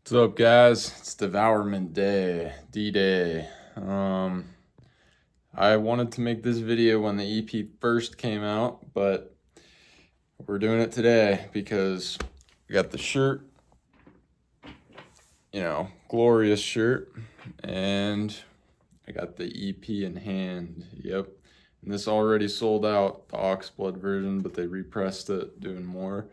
What's up, guys? It's Devourment Day, D-Day. I wanted to make this video when the EP first came out, but we're doing it today because we got the shirt, glorious shirt, and I got the EP in hand. Yep. And this already sold out, the Oxblood version, but they repressed it, doing more.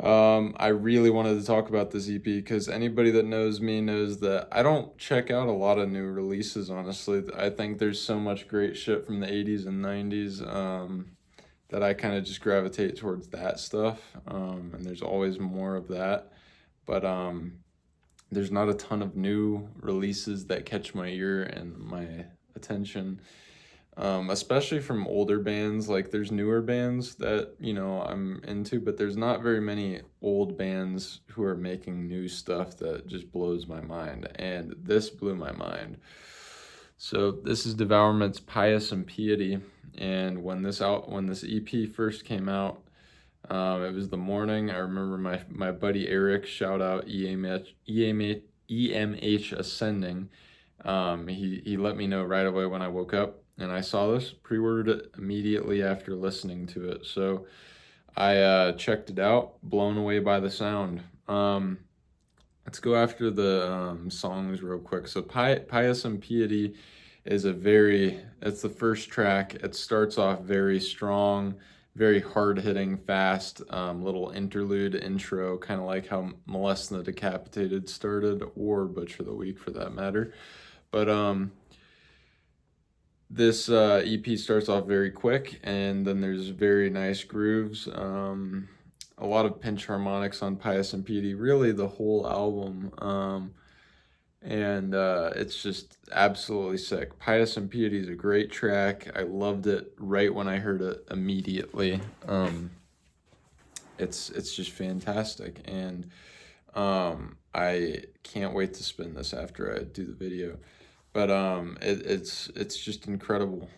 I really wanted to talk about this EP because anybody that knows me knows that I don't check out a lot of new releases, honestly. I think there's so much great shit from the 80s and 90s that I kind of just gravitate towards that stuff. And there's always more of that. But there's not a ton of new releases that catch my ear and my attention. Especially from older bands. Like there's newer bands that I'm into, but there's not very many old bands who are making new stuff that just blows my mind, and this blew my mind. So this is Devourment's Pious and Piety, and when this EP first came out, it was the morning. I remember my buddy Eric, shout out EMH Ascending. He let me know right away when I woke up, and I saw this, pre-ordered it immediately after listening to it. So I checked it out, blown away by the sound. Let's go after the songs real quick. So Pious and Piety is it's the first track. It starts off very strong, very hard-hitting, fast, little interlude intro, kind of like how Molest and the Decapitated started, or Butcher the Week for that matter. But this EP starts off very quick, and then there's very nice grooves. A lot of pinch harmonics on Pious and Piety, really the whole album. And it's just absolutely sick. Pious and Piety is a great track. I loved it right when I heard it immediately. It's just fantastic, and I can't wait to spin this after I do the video. But it's just incredible.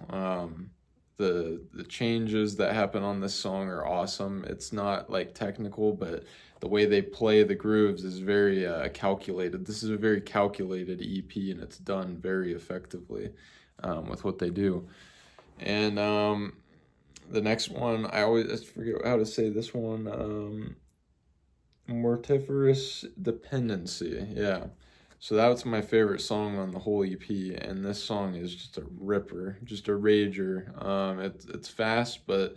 The changes that happen on this song are awesome. It's not like technical, but the way they play the grooves is very calculated. This is a very calculated EP, and it's done very effectively with what they do. And the next one, I always forget how to say this one. Mortiferous Dependency, yeah. So that was my favorite song on the whole EP, and this song is just a ripper, just a rager. It's fast, but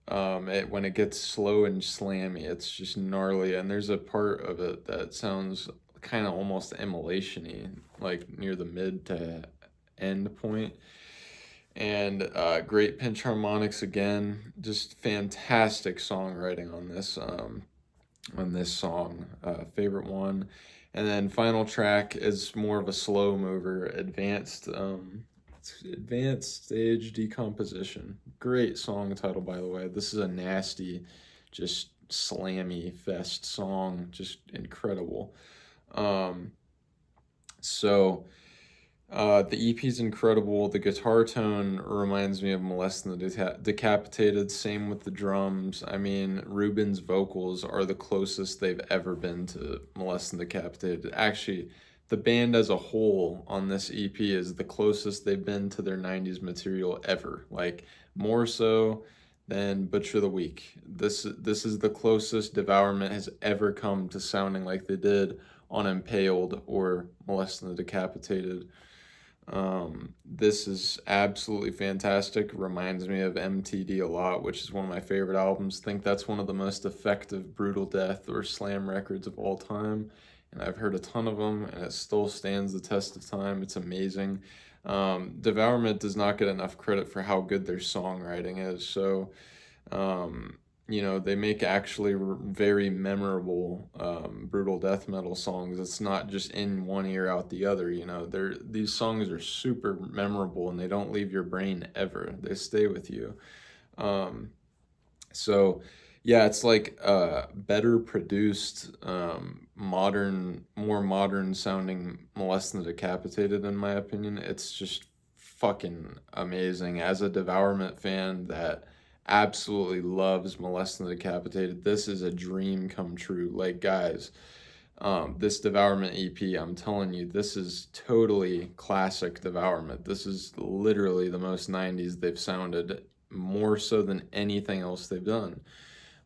when it gets slow and slammy, it's just gnarly. And there's a part of it that sounds kind of almost immolation-y, like near the mid to end point. And great pinch harmonics again, just fantastic songwriting on this song. Favorite one. And then final track is more of a slow mover, advanced stage decomposition. Great song title, by the way. This is a nasty, just slammy fest song, just incredible. The EP is incredible. The guitar tone reminds me of Molest and the Decapitated. Same with the drums. I mean, Ruben's vocals are the closest they've ever been to Molest and the Decapitated. Actually, the band as a whole on this EP is the closest they've been to their 90s material ever. Like, more so than Butcher the Week. This is the closest Devourment has ever come to sounding like they did on Impaled or Molest and the Decapitated. This is absolutely fantastic. Reminds me of MTD a lot, which is one of my favorite albums. Think that's one of the most effective brutal death or slam records of all time, and I've heard a ton of them, and it still stands the test of time. It's amazing. Devourment does not get enough credit for how good their songwriting is. So they make actually very memorable brutal death metal songs. It's not just in one ear out the other. These songs are super memorable, and they don't leave your brain ever. They stay with you. So yeah, it's like better produced, more modern sounding Molest and the Decapitated, in my opinion. It's just fucking amazing. As a Devourment fan that absolutely loves Molest and the Decapitated, this is a dream come true. Like, guys, This Devourment EP, I'm telling you, this is totally classic Devourment. This is literally the most 90s they've sounded, more so than anything else they've done.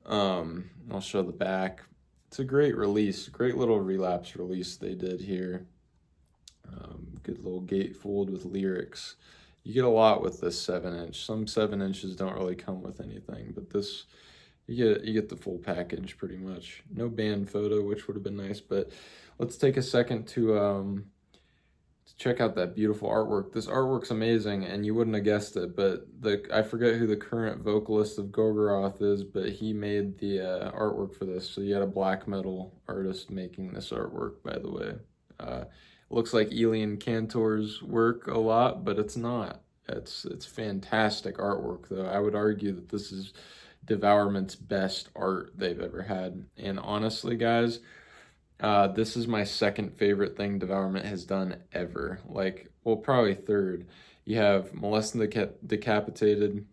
I'll show the back. It's a great release, great little relapse release they did here. Good little gatefold with lyrics. You get a lot with this 7-inch. Some 7-inches don't really come with anything, but this, you get the full package pretty much. No band photo, which would have been nice, but let's take a second to check out that beautiful artwork. This artwork's amazing, and you wouldn't have guessed it, but I forget who the current vocalist of Gorgoroth is, but he made the artwork for this. So you had a black metal artist making this artwork, by the way. Looks like Elian Cantor's work a lot, but it's not. It's fantastic artwork, though. I would argue that this is Devourment's best art they've ever had. And honestly, guys, this is my second favorite thing Devourment has done ever. Like, well, probably third. You have Molest and Decapitated,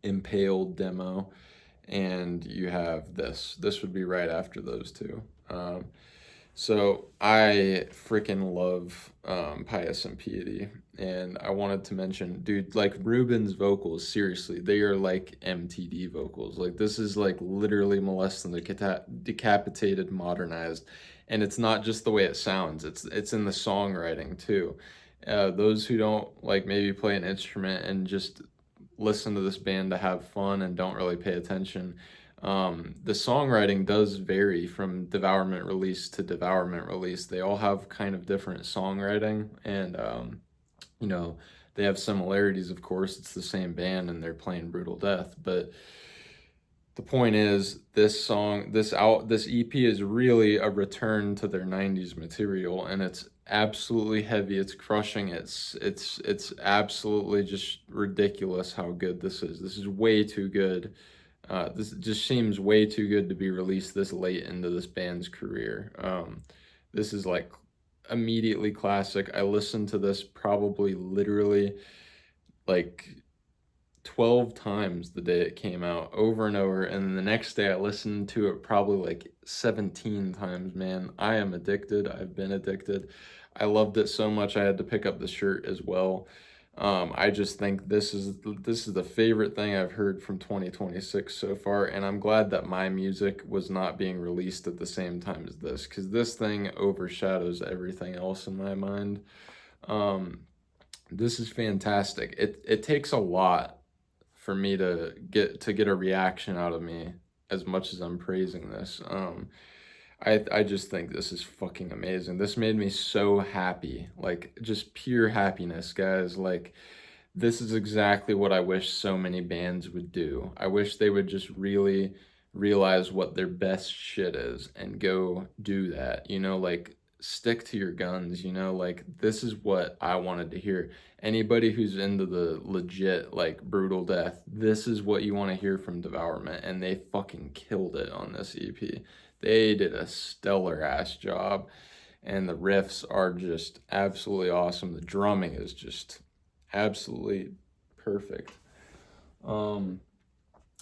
Impaled demo, and you have this. This would be right after those two. So I freaking love Pious and Piety, and I wanted to mention, dude, like Ruben's vocals, seriously, they are like MTD vocals. Like this is like literally Molest and Decapitated modernized, and it's not just the way it sounds; it's in the songwriting too. Those who don't like maybe play an instrument and just listen to this band to have fun and don't really pay attention, the songwriting does vary from Devourment release to Devourment release. They all have kind of different songwriting, and you know, they have similarities, of course. It's the same band and they're playing brutal death, but the point is, this EP is really a return to their 90s material, and it's absolutely heavy. It's crushing. It's absolutely just ridiculous how good this is. This is way too good. This just seems way too good to be released this late into this band's career. This is like immediately classic. I listened to this probably literally like 12 times the day it came out, over and over, and then the next day I listened to it probably like 17 times. Man, I am addicted. I've been addicted. I loved it so much I had to pick up the shirt as well. I just think this is the favorite thing I've heard from 2026 so far, and I'm glad that my music was not being released at the same time as this, because this thing overshadows everything else in my mind. This is fantastic. It takes a lot for me to get a reaction out of me as much as I'm praising this. I just think this is fucking amazing. This made me so happy, like just pure happiness, guys. Like this is exactly what I wish so many bands would do. I wish they would just really realize what their best shit is and go do that. You know, like stick to your guns, you know, like this is what I wanted to hear. Anybody who's into the legit like brutal death, this is what you want to hear from Devourment, and they fucking killed it on this EP. They did a stellar ass job, and the riffs are just absolutely awesome. The drumming is just absolutely perfect. And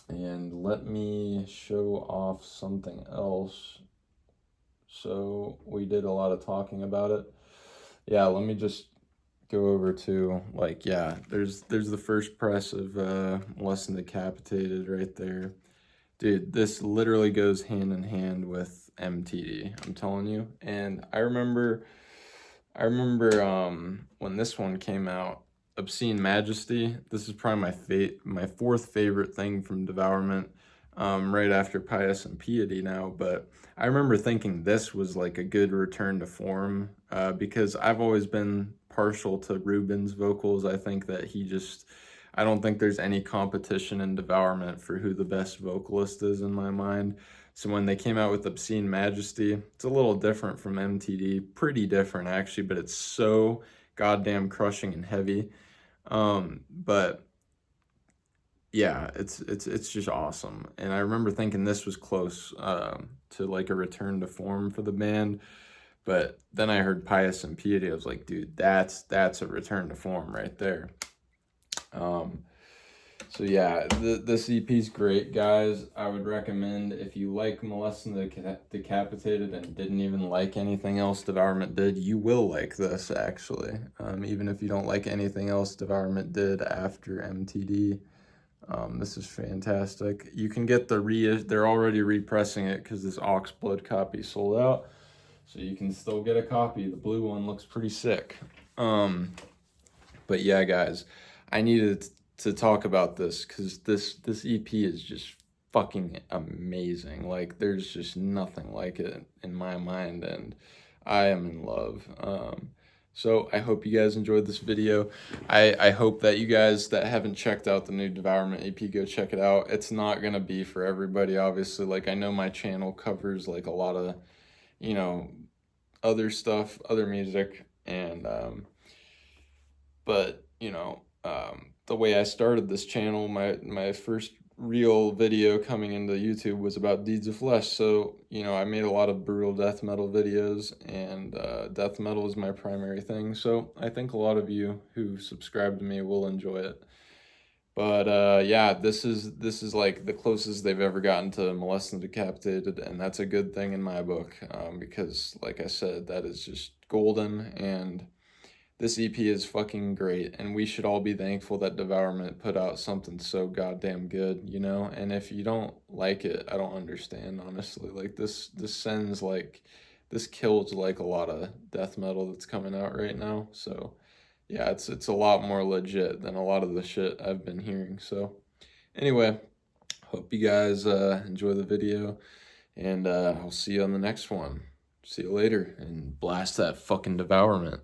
let me show off something else. So we did a lot of talking about it. Yeah, let me just go over to like, yeah, there's the first press of Molest and Decapitated right there. Dude, this literally goes hand in hand with MTD, I'm telling you. And I remember when this one came out, Obscene Majesty. This is probably my fourth favorite thing from Devourment, right after Pious and Piety now. But I remember thinking this was like a good return to form, because I've always been partial to Ruben's vocals. I think that I don't think there's any competition in Devourment for who the best vocalist is in my mind. So when they came out with Obscene Majesty, it's a little different from MTD, pretty different actually, but it's so goddamn crushing and heavy. But yeah, it's just awesome. And I remember thinking this was close to like a return to form for the band. But then I heard Pious and Piety. I was like, dude, that's a return to form right there. So yeah, this EP is great, guys. I would recommend, if you like Molesting the Decapitated and didn't even like anything else Devourment did, you will like this, actually. Even if you don't like anything else Devourment did after MTD, this is fantastic. You can get they're already repressing it because this Oxblood copy sold out. So you can still get a copy. The blue one looks pretty sick. But yeah, guys, I needed to talk about this because this EP is just fucking amazing. Like, there's just nothing like it in my mind, and I am in love. So I hope you guys enjoyed this video. I hope that you guys that haven't checked out the new Devourment EP, go check it out. It's not gonna be for everybody, obviously. Like, I know my channel covers like a lot of, you know, other stuff, other music, and but you know, the way I started this channel, my first real video coming into YouTube was about Deeds of Flesh. So, you know, I made a lot of brutal death metal videos, and death metal is my primary thing. So I think a lot of you who subscribe to me will enjoy it. But yeah, this is like the closest they've ever gotten to Molesting Decapitated, and that's a good thing in my book, because like I said, that is just golden, and this EP is fucking great, and we should all be thankful that Devourment put out something so goddamn good, you know? And if you don't like it, I don't understand, honestly. Like, this sends, like, this kills, like, a lot of death metal that's coming out right now. So, yeah, it's a lot more legit than a lot of the shit I've been hearing. So, anyway, hope you guys enjoy the video, and I'll see you on the next one. See you later, and blast that fucking Devourment.